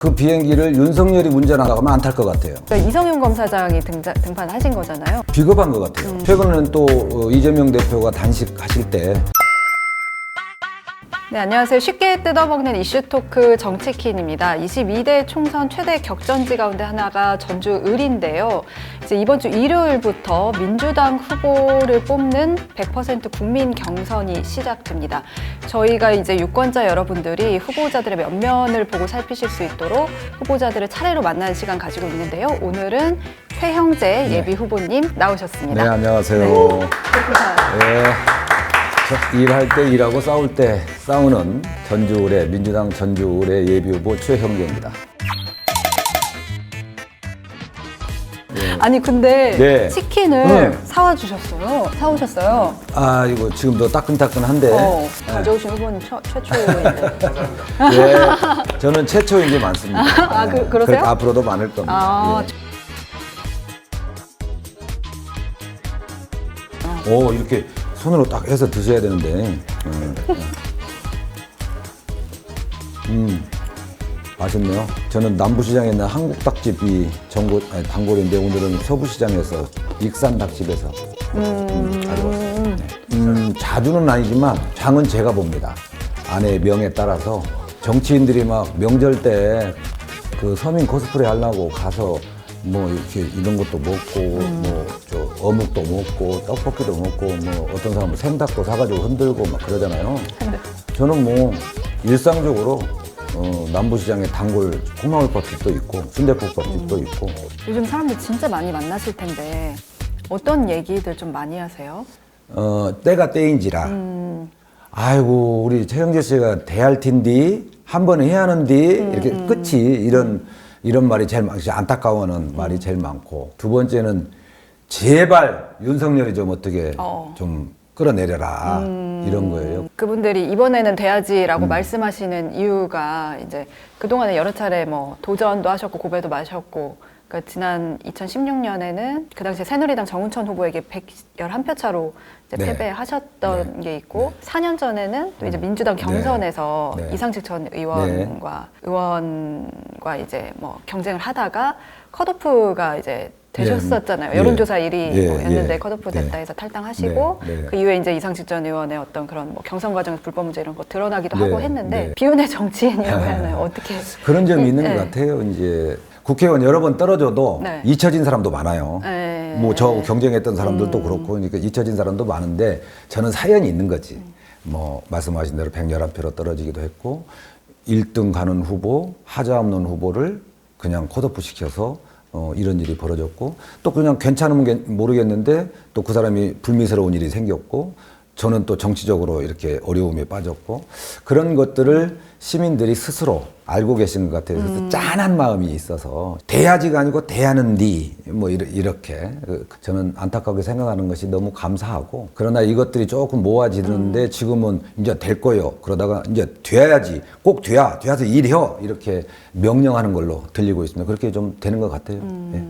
그 비행기를 윤석열이 운전하다가면 안 탈 것 같아요. 그러니까 이성윤 검사장이 등판하신 거잖아요. 비겁한 것 같아요. 최근에는 또 이재명 대표가 단식하실 때 네, 안녕하세요. 쉽게 뜯어먹는 이슈 토크 정치킨입니다. 22대 총선 최대 격전지 가운데 하나가 전주 을인데요. 이제 이번 주 일요일부터 민주당 후보를 뽑는 100% 국민 경선이 시작됩니다. 저희가 이제 유권자 여러분들이 후보자들의 면면을 보고 살피실 수 있도록 후보자들을 차례로 만나는 시간 가지고 있는데요. 오늘은 최형재 예비 후보님 나오셨습니다. 네, 안녕하세요. 네. 일할 때 일하고 싸울 때 싸우는 전주을의 민주당 전주을의 예비 후보 최형재입니다. 아니 근데 네. 치킨을 사와 사오셨어요. 아, 이거 지금도 따끈따끈한데. 가져오신 후보님 최초인데. 예, 저는 최초인 게 많습니다. 아, 그러세요? 앞으로도 많을 겁니다. 아, 예. 오, 이렇게 손으로 딱 해서 드셔야 되는데. 맛있네요. 저는 남부시장에 있는 한국닭집이 단골인데 오늘은 서부시장에서 익산 닭집에서 가져왔어요. 네. 자주는 아니지만 장은 제가 봅니다. 아내의 명에 따라서 정치인들이 막 명절 때 그 서민 코스프레 하려고 가서 뭐 이렇게 이런 것도 먹고 뭐 저 어묵도 먹고 떡볶이도 먹고 뭐 어떤 사람은 생닭도 사가지고 흔들고 막 그러잖아요. 저는 뭐 일상적으로 남부시장에 단골 콩나물밥집도 있고 순대국밥집도 있고. 요즘 사람들 진짜 많이 만나실 텐데 어떤 얘기들 좀 많이 하세요? 때가 때인지라 아이고 우리 최형재 씨가 대할 텐디 한 번은 해야 하는디 이렇게 끝이 이런 말이 제일 많고 안타까워하는 말이 제일 많고, 두 번째는 제발 윤석열이 좀 어떻게 좀 끌어내려라 이런 거예요. 그분들이 이번에는 돼야지라고 말씀하시는 이유가 이제 그동안에 여러 차례 뭐 도전도 하셨고 고배도 마셨고, 그러니까 지난 2016년에는 그 당시에 새누리당 정운천 후보에게 111표 차로 이제 네. 패배하셨던 게 있고, 4년 전에는 또 이제 민주당 경선에서 네. 이상직 전 의원과 이제 뭐 경쟁을 하다가 컷오프가 이제 되셨었잖아요. 여론조사 1위였는데 컷오프 됐다 해서 탈당하시고 그 이후에 이제 이상직 전 의원의 어떤 그런 뭐 경선 과정에서 불법 문제 이런 거 드러나기도 하고 했는데 비운의 정치인이라고 하나요? 어떻게 그런 점이 있는 것 같아요. 이제 국회의원 여러 번 떨어져도 잊혀진 사람도 많아요. 뭐 저 경쟁했던 사람들도 그렇고, 그러니까 잊혀진 사람도 많은데 저는 사연이 있는 거지. 뭐 말씀하신 대로 111표로 떨어지기도 했고 1등 가는 후보, 하자 없는 후보를 그냥 컷오프 시켜서 이런 일이 벌어졌고, 또 그냥 괜찮으면 모르겠는데 또 그 사람이 불미스러운 일이 생겼고, 저는 또 정치적으로 이렇게 어려움에 빠졌고, 그런 것들을 시민들이 스스로 알고 계신 것 같아요. 그래서 짠한 마음이 있어서 돼야지가 아니고 돼야는디 뭐 이렇게 저는 안타깝게 생각하는 것이 너무 감사하고, 그러나 이것들이 조금 모아지는데 지금은 이제 될 거요. 그러다가 이제 돼야지, 꼭 돼서 일해요. 이렇게 명령하는 걸로 들리고 있습니다. 그렇게 좀 되는 것 같아요. 예.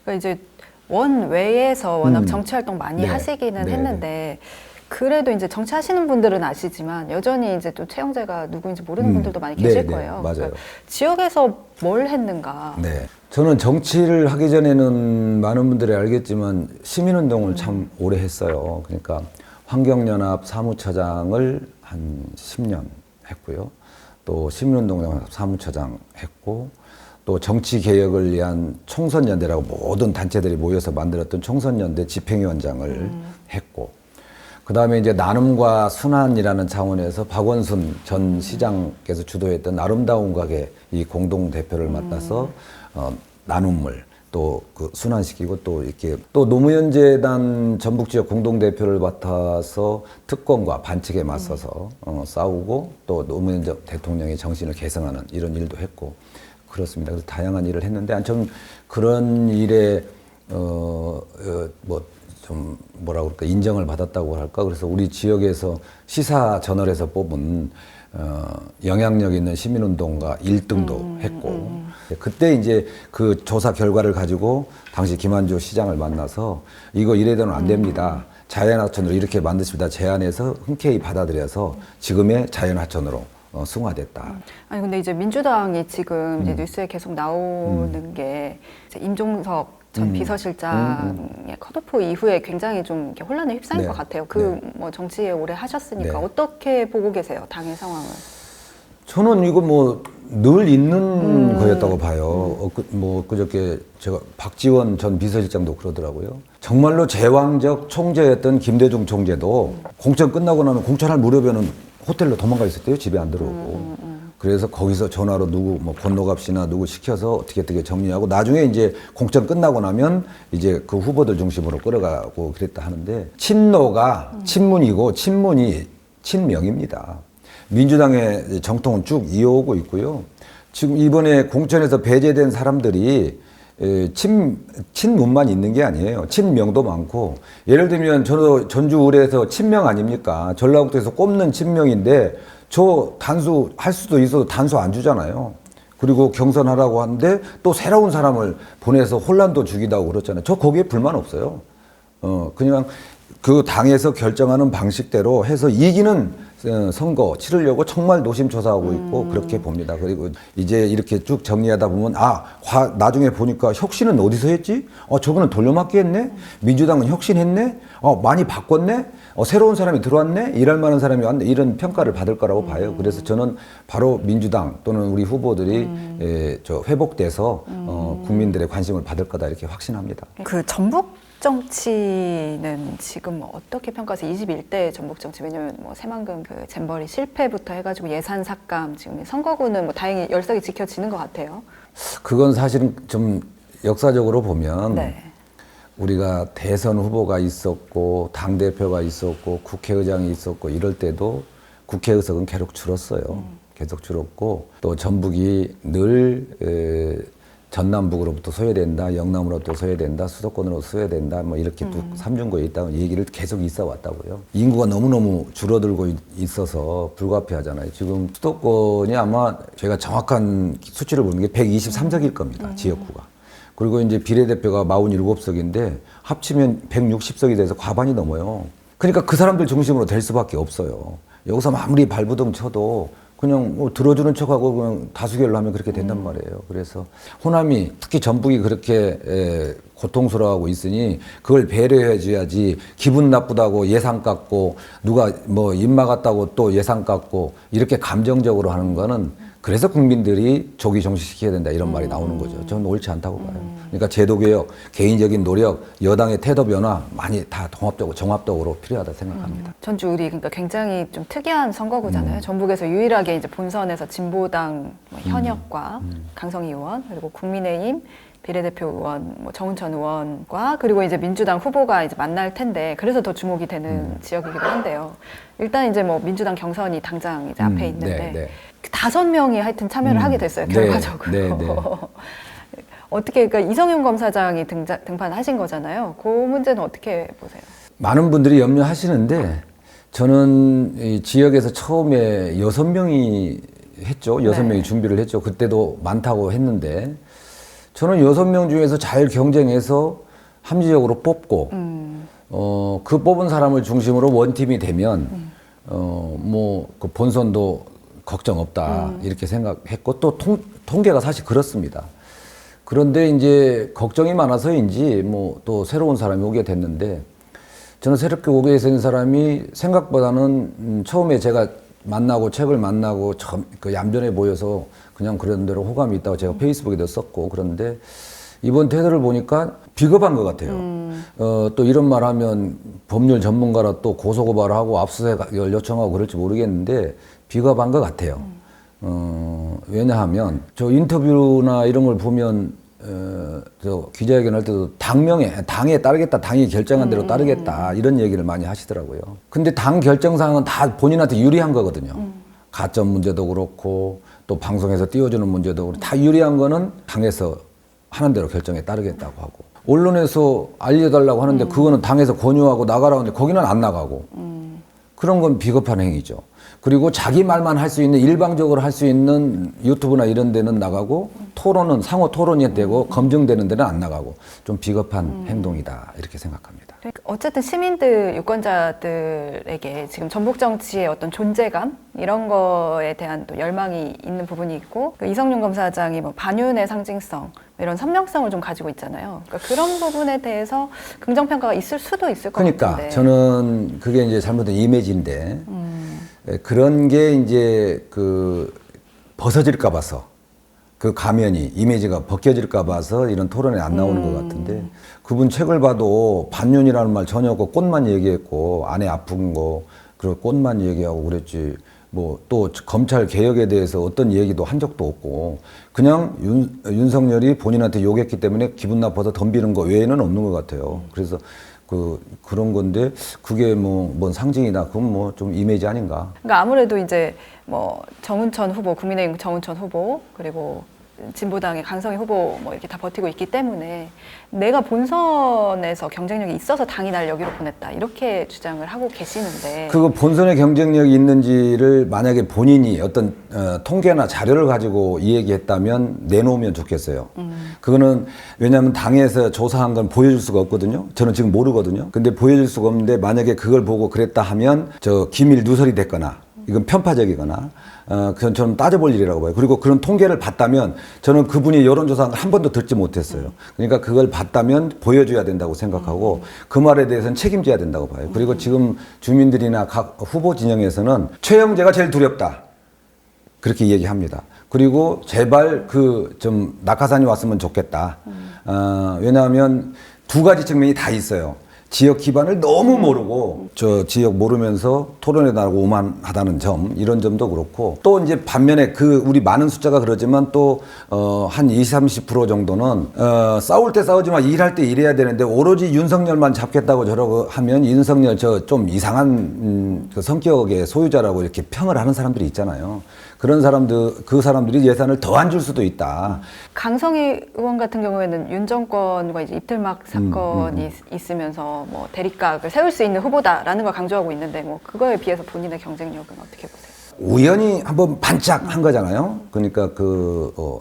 그러니까 이제 원외에서 워낙 정치 활동 많이 하시기는 했는데 그래도 이제 정치하시는 분들은 아시지만 여전히 이제 또 최형재가 누구인지 모르는 분들도 많이 계실 거예요. 맞아요. 그러니까 지역에서 뭘 했는가? 네. 저는 정치를 하기 전에는 많은 분들이 알겠지만 시민운동을 참 오래 했어요. 그러니까 환경연합 사무처장을 한 10년 했고요. 또 시민운동 사무처장 했고, 또 정치개혁을 위한 총선연대라고 모든 단체들이 모여서 만들었던 총선연대 집행위원장을 했고, 그 다음에 이제 나눔과 순환이라는 차원에서 박원순 전 시장께서 주도했던 아름다운 가게 이 공동대표를 맡아서 나눔을 또 그 순환시키고, 또 이렇게 또 노무현재단 전북지역 공동대표를 맡아서 특권과 반칙에 맞서서 싸우고, 또 노무현 대통령의 정신을 계승하는 이런 일도 했고 그렇습니다. 그래서 다양한 일을 했는데 좀 그런 일에 좀 뭐라 그럴까, 인정을 받았다고 할까. 그래서 우리 지역에서 시사 저널에서 뽑은 영향력 있는 시민운동가 1등도 했고, 그때 이제 그 조사 결과를 가지고 당시 김한주 시장을 만나서 이거 이래서는 안 됩니다. 자연하천으로 이렇게 만드십니다 제안해서 흔쾌히 받아들여서 지금의 자연하천으로 승화됐다. 아니 근데 이제 민주당이 지금 이제 뉴스에 계속 나오는 게 이제 임종석 전 비서실장의 컷오프 이후에 굉장히 좀 이렇게 혼란에 휩싸인 것 같아요. 뭐 정치에 오래 하셨으니까 어떻게 보고 계세요, 당의 상황을? 저는 이거 뭐 늘 있는 거였다고 봐요. 그저께 제가 박지원 전 비서실장도 그러더라고요. 정말로 제왕적 총재였던 김대중 총재도 공천 끝나고 나면 공천할 무렵에는 호텔로 도망가 있었대요. 집에 안 들어오고. 그래서 거기서 전화로 누구 뭐 권노갑 씨나 누구 시켜서 어떻게 정리하고 나중에 이제 공천 끝나고 나면 이제 그 후보들 중심으로 끌어가고 그랬다 하는데 친노가 친문이고 친문이 친명입니다. 민주당의 정통은 쭉 이어오고 있고요. 지금 이번에 공천에서 배제된 사람들이 친문만 있는 게 아니에요. 친명도 많고 예를 들면 저도 전주 의뢰에서 친명 아닙니까? 전라북도에서 꼽는 친명인데 저 단수 할 수도 있어도 단수 안 주잖아요. 그리고 경선하라고 하는데 또 새로운 사람을 보내서 혼란도 주기도 하고 그렇잖아요. 저 거기에 불만 없어요. 그냥 그 당에서 결정하는 방식대로 해서 이기는 선거 치르려고 정말 노심초사하고 있고 그렇게 봅니다. 그리고 이제 이렇게 쭉 정리하다 보면 나중에 보니까 혁신은 어디서 했지? 저거는 돌려막기 했네? 민주당은 혁신했네? 많이 바꿨네? 새로운 사람이 들어왔네? 일할 만한 사람이 왔네? 이런 평가를 받을 거라고 봐요. 그래서 저는 바로 민주당 또는 우리 후보들이 회복돼서 국민들의 관심을 받을 거다 이렇게 확신합니다. 그 전북 정치는 지금 어떻게 평가하세요? 21대 전북 정치, 왜냐면 뭐 새만금 그 잼버리 실패부터 해가지고 예산 삭감, 지금 선거구는 뭐 다행히 열세게 지켜지는 것 같아요. 그건 사실은 좀 역사적으로 보면 우리가 대선 후보가 있었고 당대표가 있었고 국회의장이 있었고 이럴 때도 국회의석은 계속 줄었어요. 계속 줄었고 또 전북이 늘 전남북으로부터 소외된다, 영남으로부터 소외된다, 수도권으로 소외된다, 뭐 이렇게 삼중고에 있다는 얘기를 계속 있어 왔다고요. 인구가 너무너무 줄어들고 있어서 불가피하잖아요. 지금 수도권이 아마 제가 정확한 수치를 보는 게 123석일 겁니다. 지역구가. 그리고 이제 비례대표가 47석인데 합치면 160석이 돼서 과반이 넘어요. 그러니까 그 사람들 중심으로 될 수밖에 없어요. 여기서 아무리 발부둥 쳐도 그냥 뭐 들어주는 척하고 그냥 다수결로 하면 그렇게 된단 말이에요. 그래서 호남이 특히 전북이 그렇게 고통스러워하고 있으니 그걸 배려해 줘야지 기분 나쁘다고 예산 깎고 누가 뭐 입 막았다고 또 예산 깎고 이렇게 감정적으로 하는 거는 그래서 국민들이 조기 종식시켜야 된다 이런 말이 나오는 거죠. 저는 옳지 않다고 봐요. 그러니까 제도개혁, 개인적인 노력, 여당의 태도 변화 많이 다 통합적으로 종합적으로 필요하다 생각합니다. 전주 의리 그러니까 굉장히 좀 특이한 선거구잖아요. 전북에서 유일하게 이제 본선에서 진보당 뭐 현역과 강성희 의원 그리고 국민의힘 비례대표 의원, 뭐 정운천 의원과 그리고 이제 민주당 후보가 이제 만날 텐데 그래서 더 주목이 되는 지역이기도 한데요. 일단 이제 뭐 민주당 경선이 당장 이제 앞에 있는데 5명이 하여튼 참여를 하게 됐어요, 결과적으로. 어떻게, 그러니까 이성윤 검사장이 등판하신 거잖아요. 그 문제는 어떻게 보세요? 많은 분들이 염려하시는데 저는 이 지역에서 처음에 6명이 했죠. 6명이 준비를 했죠. 그때도 많다고 했는데 저는 6명 중에서 잘 경쟁해서 합리적으로 뽑고 그 뽑은 사람을 중심으로 원팀이 되면 뭐 그 본선도 걱정 없다 이렇게 생각했고 또 통계가 사실 그렇습니다. 그런데 이제 걱정이 많아서인지 뭐 또 새로운 사람이 오게 됐는데 저는 새롭게 오게 된 사람이 생각보다는 처음에 제가 만나고 책을 만나고 그 얌전해 보여서 그냥 그런 대로 호감이 있다고 제가 페이스북에도 썼고 그런데 이번 태도를 보니까 비겁한 것 같아요. 또 이런 말 하면 법률 전문가라 또 고소고발하고 압수수색 요청하고 그럴지 모르겠는데 비겁한 것 같아요. 왜냐하면 저 인터뷰나 이런 걸 보면 저 기자회견 할 때도 당에 따르겠다, 당이 결정한 대로 따르겠다 이런 얘기를 많이 하시더라고요. 근데 당 결정사항은 다 본인한테 유리한 거거든요. 가점 문제도 그렇고 또 방송에서 띄워주는 문제도 그렇고 다 유리한 거는 당에서 하는 대로 결정에 따르겠다고 하고 언론에서 알려달라고 하는데 그거는 당에서 권유하고 나가라고 하는데 거기는 안 나가고 그런 건 비겁한 행위죠. 그리고 자기 말만 할 수 있는 일방적으로 할 수 있는 유튜브나 이런 데는 나가고 토론은 상호 토론이 되고 검증되는 데는 안 나가고 좀 비겁한 행동이다 이렇게 생각합니다. 어쨌든 시민들, 유권자들에게 지금 전북 정치의 어떤 존재감 이런 거에 대한 또 열망이 있는 부분이 있고 이성윤 검사장이 뭐 반윤의 상징성 이런 선명성을 좀 가지고 있잖아요. 그러니까 그런 부분에 대해서 긍정평가가 있을 수도 있을 것 그러니까 같은데. 저는 그게 이제 잘못된 이미지인데 그런 게 이제 그 벗어질까 봐서 그 가면이 이미지가 벗겨질까 봐서 이런 토론에 안 나오는 것 같은데 그분 책을 봐도 반윤이라는 말 전혀 없고 꽃만 얘기했고 안에 아픈 거 그리고 꽃만 얘기하고 그랬지 뭐 또 검찰 개혁에 대해서 어떤 얘기도 한 적도 없고 그냥 윤석열이 본인한테 욕했기 때문에 기분 나빠서 덤비는 거 외에는 없는 것 같아요. 그래서 그런 건데 그게 뭔 상징이다 그건 뭐 좀 이미지 아닌가. 그러니까 아무래도 이제 뭐 정운천 후보, 국민의힘 정운천 후보 그리고 진보당의 강성희 후보 뭐 이렇게 다 버티고 있기 때문에 내가 본선에서 경쟁력이 있어서 당이 날 여기로 보냈다 이렇게 주장을 하고 계시는데 그거 본선에 경쟁력이 있는지를 만약에 본인이 어떤 통계나 자료를 가지고 이 얘기했다면 내놓으면 좋겠어요. 그거는 왜냐하면 당에서 조사한 건 보여줄 수가 없거든요. 저는 지금 모르거든요. 근데 보여줄 수가 없는데 만약에 그걸 보고 그랬다 하면 저 기밀 누설이 됐거나 이건 편파적이거나 그건 저는 따져볼 일이라고 봐요. 그리고 그런 통계를 봤다면 저는 그분이 여론조사한 걸 한 번도 듣지 못했어요. 그러니까 그걸 봤다면 보여줘야 된다고 생각하고 그 말에 대해서는 책임져야 된다고 봐요. 그리고 지금 주민들이나 각 후보 진영에서는 최영재가 제일 두렵다. 그렇게 얘기합니다. 그리고 제발 좀 낙하산이 왔으면 좋겠다. 왜냐하면 두 가지 측면이 다 있어요. 지역 기반을 너무 모르고 저 지역 모르면서 토론에 나가고 오만하다는 점 이런 점도 그렇고 또 이제 반면에 우리 많은 숫자가 그러지만 또 한 20-30% 정도는 싸울 때 싸우지만 일할 때 일해야 되는데 오로지 윤석열만 잡겠다고 저러고 하면 윤석열 저 좀 이상한 그 성격의 소유자라고 이렇게 평을 하는 사람들이 있잖아요. 그런 그 사람들이 예산을 더 안 줄 수도 있다. 강성희 의원 같은 경우에는 윤 정권과 이제 입틀막 사건이 있으면서 뭐 대립각을 세울 수 있는 후보다라는 걸 강조하고 있는데 뭐 그거에 비해서 본인의 경쟁력은 어떻게 보세요? 우연히 한번 반짝한 거잖아요. 그러니까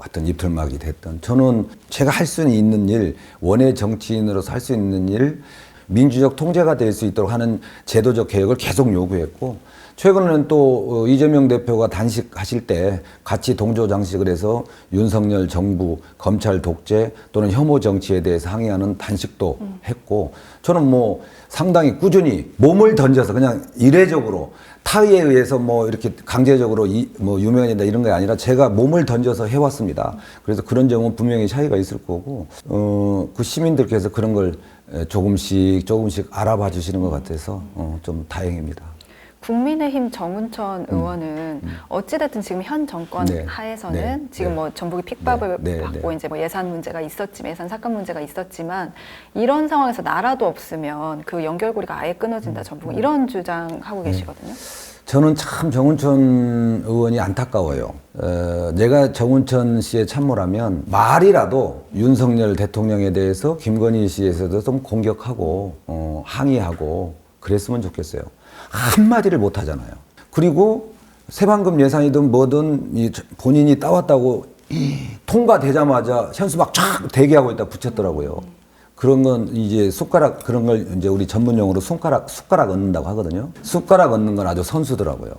하여튼 입틀막이 됐던 저는 제가 할 수 있는 일, 원외 정치인으로서 할 수 있는 일, 민주적 통제가 될 수 있도록 하는 제도적 개혁을 계속 요구했고 최근에는 또 이재명 대표가 단식하실 때 같이 동조 장식을 해서 윤석열 정부 검찰 독재 또는 혐오 정치에 대해서 항의하는 단식도 했고 저는 뭐 상당히 꾸준히 몸을 던져서 그냥 이례적으로 타의에 의해서 뭐 이렇게 강제적으로 뭐 유명해진다 이런 게 아니라 제가 몸을 던져서 해왔습니다. 그래서 그런 점은 분명히 차이가 있을 거고 그 시민들께서 그런 걸 조금씩 알아봐 주시는 것 같아서 좀 다행입니다. 국민의힘 정운천 의원은 어찌됐든 지금 현 정권 하에서는 지금 뭐 전북이 픽밥을 받고 이제 뭐 예산 문제가 있었지만 예산 사건 문제가 있었지만 이런 상황에서 나라도 없으면 그 연결고리가 아예 끊어진다 전북 이런 주장하고 계시거든요. 저는 참 정운천 의원이 안타까워요. 내가 정운천 씨의 참모라면 말이라도 윤석열 대통령에 대해서 김건희 씨에서도 좀 공격하고 항의하고 그랬으면 좋겠어요. 한마디를 못 하잖아요. 그리고 새만금 예산이든 뭐든 본인이 따왔다고 통과되자마자 현수막 쫙 대기하고 있다 붙였더라고요. 그런 건 이제 그런 걸 이제 우리 전문용어로 숟가락 얹는다고 하거든요. 숟가락 얹는 건 아주 선수더라고요.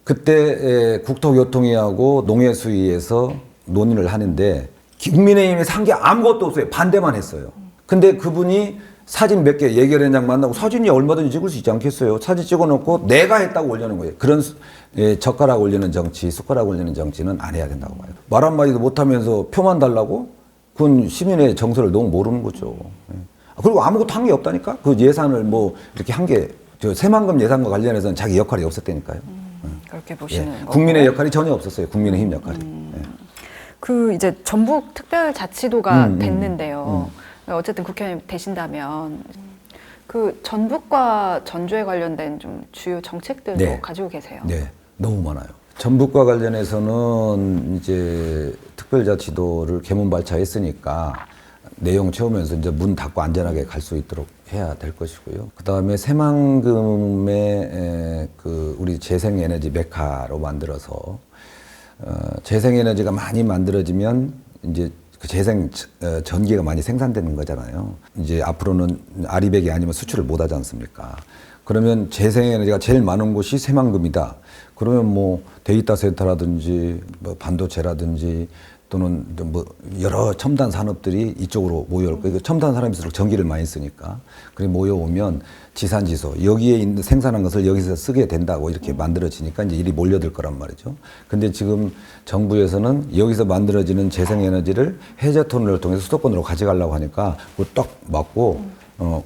그때 국토교통위하고 농해수위에서 논의를 하는데 국민의힘이 산 게 아무것도 없어요. 반대만 했어요. 근데 그분이 사진 몇 개 예결위원장 만나고 사진이 얼마든지 찍을 수 있지 않겠어요. 사진 찍어놓고 내가 했다고 올려놓은 거예요. 그런 젓가락 올리는 정치, 숟가락 올리는 정치는 안 해야 된다고 봐요. 말 한마디도 못하면서 표만 달라고? 그건 시민의 정서를 너무 모르는 거죠. 그리고 아무것도 한 게 없다니까? 그 예산을 뭐 이렇게 한 게 새만금 예산과 관련해서는 자기 역할이 없었다니까요. 그렇게 보시는 거고. 국민의 역할이 전혀 없었어요. 국민의힘 역할이. 그 이제 전북 특별자치도가 됐는데요. 어쨌든 국회의원님 되신다면 그 전북과 전주에 관련된 좀 주요 정책들도 가지고 계세요. 네, 너무 많아요. 전북과 관련해서는 이제 특별자치도를 개문발차했으니까 내용 채우면서 이제 문 닫고 안전하게 갈 수 있도록 해야 될 것이고요. 그 다음에 새만금의 우리 재생에너지 메카로 만들어서 재생에너지가 많이 만들어지면 이제 그 재생 전기가 많이 생산되는 거잖아요. 이제 앞으로는 아리백이 아니면 수출을 못 하지 않습니까? 그러면 재생에너지가 제일 많은 곳이 새만금이다. 그러면 뭐 데이터 센터라든지 뭐 반도체라든지 또는 뭐 여러 첨단 산업들이 이쪽으로 모여올 거예요. 첨단 산업일수록 전기를 많이 쓰니까. 그리고 모여오면 지산지소, 여기에 있는 생산한 것을 여기서 쓰게 된다고 이렇게 만들어지니까 이제 일이 몰려들 거란 말이죠. 근데 지금 정부에서는 여기서 만들어지는 재생에너지를 해저터널을 통해서 수도권으로 가져가려고 하니까 그거 딱 막고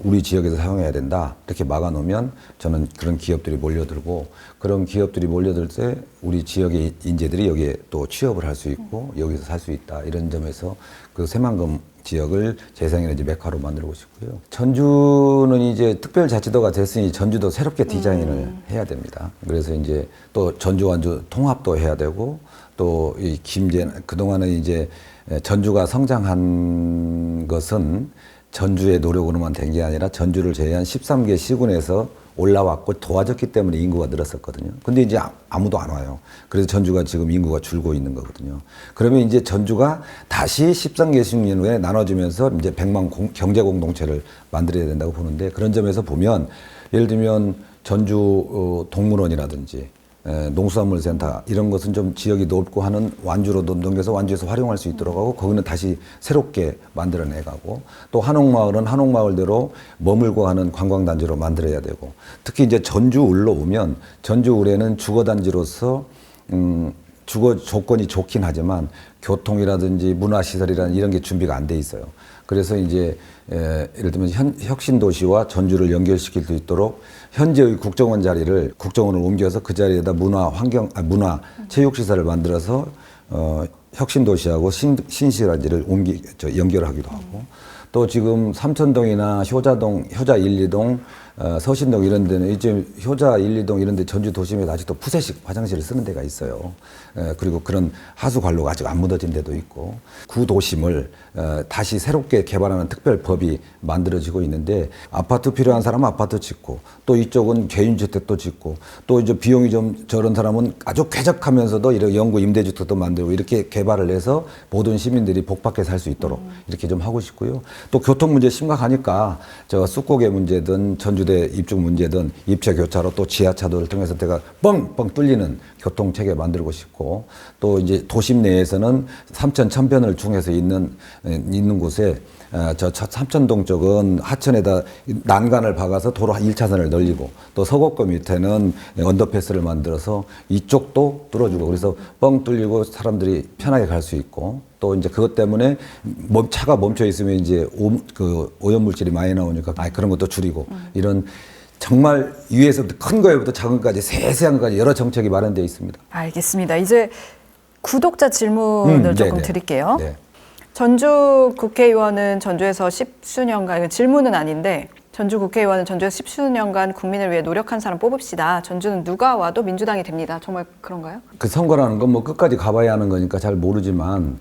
우리 지역에서 사용해야 된다. 이렇게 막아놓으면 저는 그런 기업들이 몰려들고 그런 기업들이 몰려들 때 우리 지역의 인재들이 여기에 또 취업을 할 수 있고 여기서 살 수 있다. 이런 점에서 그 새만금 지역을 재생에너지 메카로 만들고 싶고요. 전주는 이제 특별자치도가 됐으니 전주도 새롭게 디자인을 해야 됩니다. 그래서 이제 또 전주 완주 통합도 해야 되고 또 이 그동안은 이제 전주가 성장한 것은 전주의 노력으로만 된 게 아니라 전주를 제외한 13개 시군에서 올라왔고 도와줬기 때문에 인구가 늘었었거든요. 근데 이제 아무도 안 와요. 그래서 전주가 지금 인구가 줄고 있는 거거든요. 그러면 이제 전주가 다시 13개 시군 후에 나눠지면서 이제 100만 경제 공동체를 만들어야 된다고 보는데 그런 점에서 보면 예를 들면 전주 동물원이라든지 농수산물센터 이런 것은 좀 지역이 넓고 하는 완주로 넘겨서 완주에서 활용할 수 있도록 하고 거기는 다시 새롭게 만들어내가고 또 한옥마을은 한옥마을대로 머물고 하는 관광단지로 만들어야 되고 특히 이제 전주울로 오면 전주울에는 주거단지로서 주거 조건이 좋긴 하지만 교통이라든지 문화시설이라든지 이런 게 준비가 안 돼 있어요. 그래서 이제 예를 들면 혁신도시와 전주를 연결시킬 수 있도록 현재의 국정원 자리를 국정원을 옮겨서 그 자리에다 문화 체육시설을 만들어서 혁신도시하고 신시설지를 연결하기도 하고 또 지금 삼천동이나 효자동, 효자 1, 2동, 서신동 이런 데는 이제 효자 1, 2동 이런 데 전주 도심에 아직도 푸세식 화장실을 쓰는 데가 있어요. 그리고 그런 하수 관로가 아직 안 묻어진 데도 있고 구도심을 다시 새롭게 개발하는 특별법이 만들어지고 있는데 아파트 필요한 사람은 아파트 짓고 또 이쪽은 개인주택도 짓고 또 이제 비용이 좀 저런 사람은 아주 쾌적하면서도 이런 영구 임대주택도 만들고 이렇게 개발을 해서 모든 시민들이 복받게 살 수 있도록 이렇게 좀 하고 싶고요. 또 교통 문제 심각하니까 저 쑥고개 문제든 전주대 입중 문제든 입체 교차로 또 지하차도를 통해서 제가 뻥뻥 뚫리는 교통 체계 만들고 싶고 또 이제 도심 내에서는 삼천 천편을 중에서 있는 곳에 저 삼천동 쪽은 하천에다 난간을 박아서 도로 1차선을 늘리고 또 서곡거 밑에는 언더패스를 만들어서 이쪽도 뚫어주고 그래서 뻥 뚫리고 사람들이 편하게 갈 수 있고 또 이제 그것 때문에 차가 멈춰 있으면 이제 오염물질이 많이 나오니까 그런 것도 줄이고 이런 정말 위에서부터 큰 거에부터 작은 것까지 세세한 것까지 여러 정책이 마련되어 있습니다. 알겠습니다. 이제 구독자 질문을 조금 드릴게요. 네. 전주 국회의원은 전주에서 십수년간, 이건 질문은 아닌데 전주 국회의원은 전주에서 십수년간 국민을 위해 노력한 사람 뽑읍시다. 전주는 누가 와도 민주당이 됩니다. 정말 그런가요? 그 선거라는 건 뭐 끝까지 가봐야 하는 거니까 잘 모르지만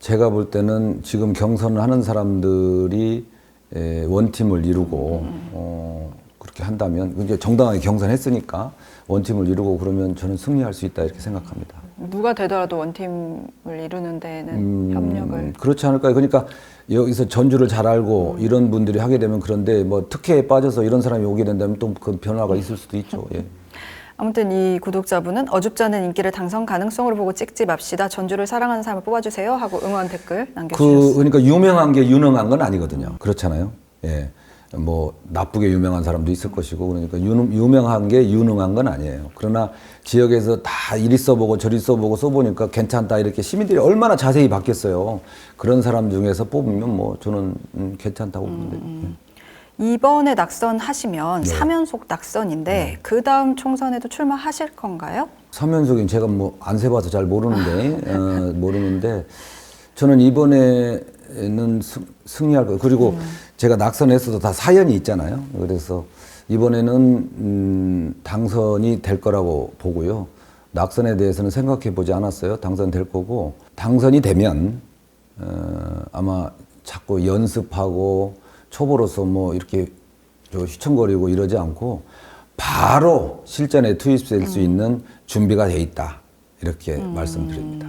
제가 볼 때는 지금 경선을 하는 사람들이 원팀을 이루고 그렇게 한다면 이제 정당하게 경선했으니까 원팀을 이루고 그러면 저는 승리할 수 있다 이렇게 생각합니다. 누가 되더라도 원팀을 이루는 데는 협력을 그렇지 않을까요? 그러니까 여기서 전주를 잘 알고 이런 분들이 하게 되면 그런데 뭐 특혜에 빠져서 이런 사람이 오게 된다면 또 그 변화가 있을 수도 있죠. 예. 아무튼 이 구독자분은 어줍지 않은 인기를 당선 가능성으로 보고 찍지 맙시다. 전주를 사랑하는 사람을 뽑아주세요 하고 응원 댓글 남겨주셨습니다. 그러니까 유명한 게 유능한 건 아니거든요. 그렇잖아요. 예. 뭐 나쁘게 유명한 사람도 있을 것이고 그러니까 유명한 게 유능한 건 아니에요. 그러나 지역에서 다 이리 써보고 저리 써보니까 괜찮다 이렇게 시민들이 얼마나 자세히 받겠어요. 그런 사람 중에서 뽑으면 뭐 저는 괜찮다고 보는데. 이번에 낙선하시면 네. 3연속 낙선인데 그 다음 총선에도 출마하실 건가요? 3연속인 제가 뭐 안 세봐서 잘 모르는데 모르는데 저는 이번에는 승리할 거예요. 그리고 제가 낙선했어도 다 사연이 있잖아요. 그래서 이번에는 당선이 될 거라고 보고요. 낙선에 대해서는 생각해 보지 않았어요. 당선될 거고 당선이 되면 아마 자꾸 연습하고 초보로서 뭐 이렇게 휘청거리고 이러지 않고 바로 실전에 투입될 수 있는 준비가 돼 있다. 이렇게 말씀드립니다.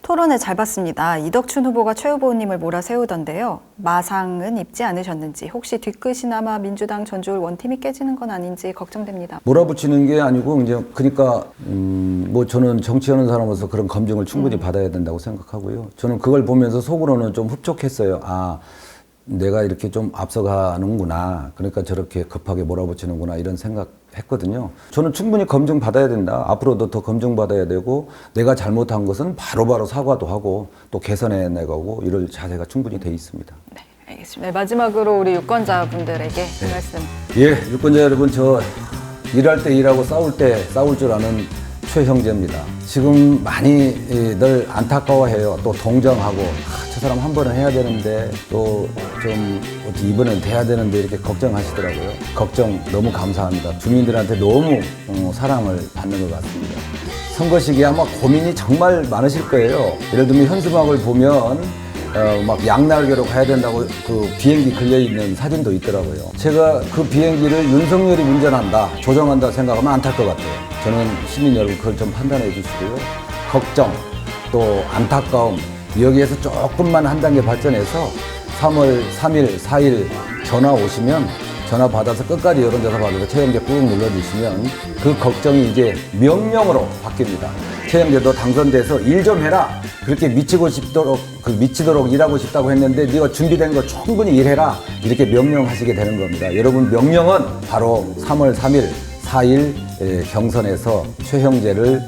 토론을 잘 봤습니다. 이덕춘 후보가 최 후보님을 몰아세우던데요. 마상은 입지 않으셨는지 혹시 뒤끝이나마 민주당 전주울 원팀이 깨지는 건 아닌지 걱정됩니다. 몰아붙이는 게 아니고 이제 그러니까 뭐 저는 정치하는 사람으로서 그런 검증을 충분히 받아야 된다고 생각하고요. 저는 그걸 보면서 속으로는 좀 흡족했어요. 아, 내가 이렇게 좀 앞서가는구나. 그러니까 저렇게 급하게 몰아붙이는구나 이런 생각했거든요. 저는 충분히 검증 받아야 된다. 앞으로도 더 검증 받아야 되고 내가 잘못한 것은 바로바로 사과도 하고 또 개선해 나가고 이럴 자세가 충분히 돼 있습니다. 네, 알겠습니다. 마지막으로 우리 유권자분들에게 그 말씀. 예, 유권자 여러분, 저 일할 때 일하고 싸울 때 싸울 줄 아는 최 형제입니다. 지금 많이 늘 안타까워해요. 또 동정하고 저 사람 한 번은 해야 되는데 또 좀 이번엔 돼야 되는데 이렇게 걱정하시더라고요. 걱정 너무 감사합니다. 주민들한테 너무 사랑을 받는 것 같습니다. 선거 시기에 아마 고민이 정말 많으실 거예요. 예를 들면 현수막을 보면 막 양날개로 가야 된다고 그 비행기 걸려있는 사진도 있더라고요. 제가 그 비행기를 윤석열이 운전한다, 조정한다 생각하면 안 탈 것 같아요. 저는 시민 여러분 그걸 좀 판단해 주시고요. 걱정, 또 안타까움, 여기에서 조금만 한 단계 발전해서 3월 3일, 4일 전화 오시면 전화 받아서 끝까지 여론조사 받아서 최영재 꾹 눌러주시면 그 걱정이 이제 명령으로 바뀝니다. 최영재도 당선돼서 일 좀 해라. 그렇게 미치도록 일하고 싶다고 했는데 네가 준비된 거 충분히 일해라. 이렇게 명령하시게 되는 겁니다. 여러분 명령은 바로 3월 3일, 4일 경선에서 최형재를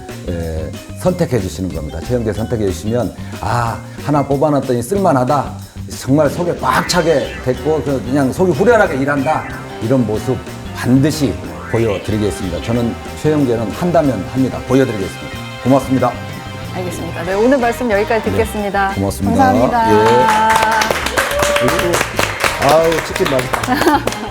선택해 주시는 겁니다. 최형재 선택해 주시면 아, 하나 뽑아놨더니 쓸만하다. 정말 속에 꽉 차게 됐고 그냥 속이 후련하게 일한다. 이런 모습 반드시 보여드리겠습니다. 저는 최형재는 한다면 합니다. 보여드리겠습니다. 고맙습니다. 알겠습니다. 네, 오늘 말씀 여기까지 듣겠습니다. 네, 고맙습니다. 감사합니다. 예. 아우, 치킨 맛있다.